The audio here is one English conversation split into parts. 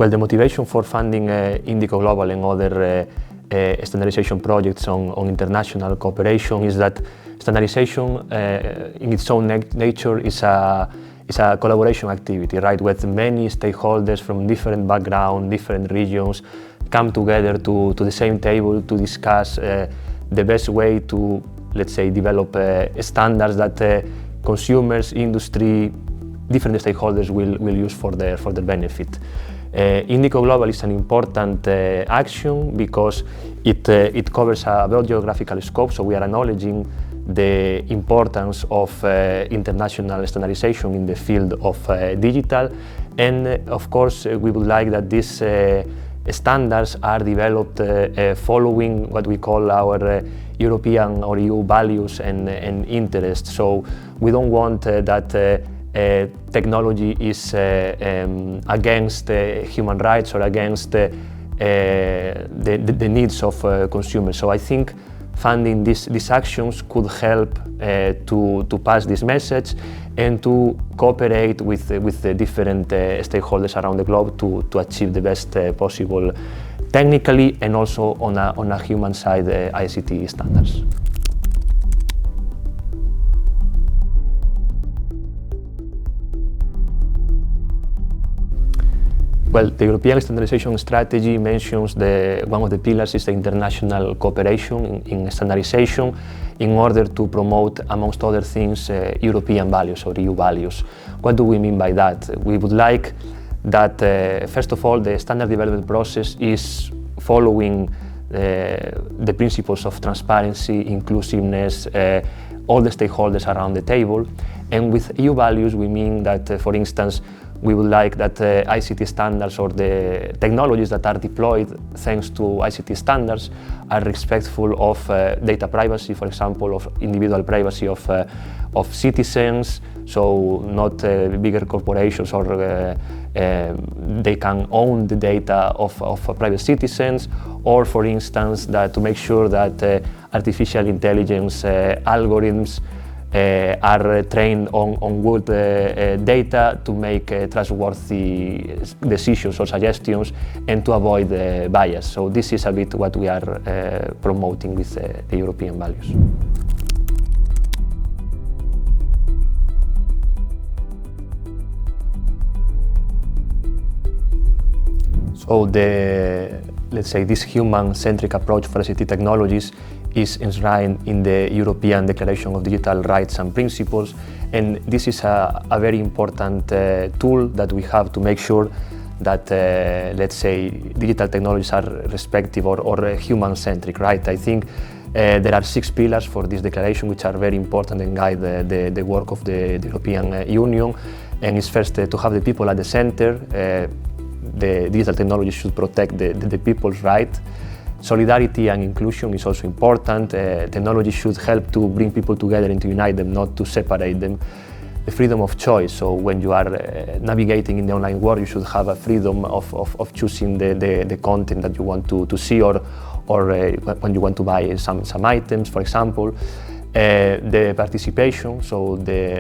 Well, the motivation for funding InDiCo Global and other standardization projects on international cooperation is that standardization in its own nature is a collaboration activity, right? With many stakeholders from different backgrounds, different regions come together to the same table to discuss the best way to, let's say, develop standards that consumers, industry, different stakeholders will use for their benefit. InDiCo Global is an important action because it covers a broad geographical scope, so we are acknowledging the importance of international standardization in the field of digital, and of course we would like that these standards are developed following what we call our European or EU values and interests. So we don't want that technology is against human rights or against the needs of consumers. So I think funding these actions could help to pass this message and to cooperate with the different stakeholders around the globe to achieve the best possible technically and also on a human side ICT standards. Well, the European standardization strategy mentions one of the pillars is the international cooperation in standardization in order to promote, amongst other things, European values or EU values. What do we mean by that? We would like that, first of all, the standard development process is following the principles of transparency, inclusiveness, all the stakeholders around the table. And with EU values, we mean that, for instance, we would like that ICT standards or the technologies that are deployed thanks to ICT standards are respectful of data privacy, for example, of individual privacy of citizens, so not bigger corporations or they can own the data of private citizens, or for instance, that to make sure that artificial intelligence algorithms are trained on good data to make trustworthy decisions or suggestions and to avoid bias. So this is a bit what we are promoting with the European values. So let's say this human-centric approach for ICT technologies is enshrined in the European Declaration of Digital Rights and Principles, and this is a very important tool that we have to make sure that, let's say, digital technologies are respective or human-centric, right? I think there are 6 pillars for this declaration which are very important and guide the work of the European Union, and it's first to have the people at the center. The digital technology should protect the people's right. Solidarity and inclusion is also important. Technology should help to bring people together and to unite them, not to separate them. The freedom of choice, so when you are navigating in the online world, you should have a freedom of choosing the content that you want to see, or when you want to buy some items, for example. The participation, so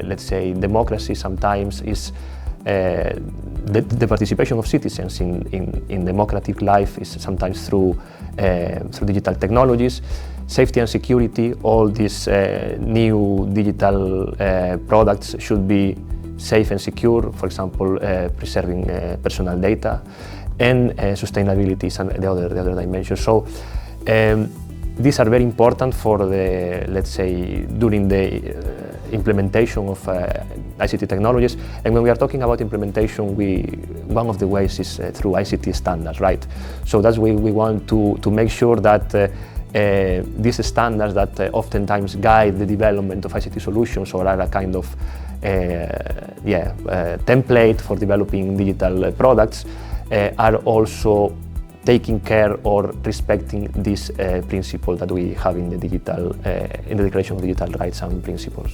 let's say democracy sometimes is the participation of citizens in democratic life is sometimes through digital technologies. Safety and security, all these new digital products should be safe and secure, for example, preserving personal data, and sustainability is the other dimension. So these are very important for let's say, during the implementation of ICT technologies. And when we are talking about implementation, one of the ways is through ICT standards, right? So that's why we want to make sure that these standards that oftentimes guide the development of ICT solutions or are a kind of template for developing digital products are also taking care or respecting this principle that we have in the Declaration of Digital Rights and Principles.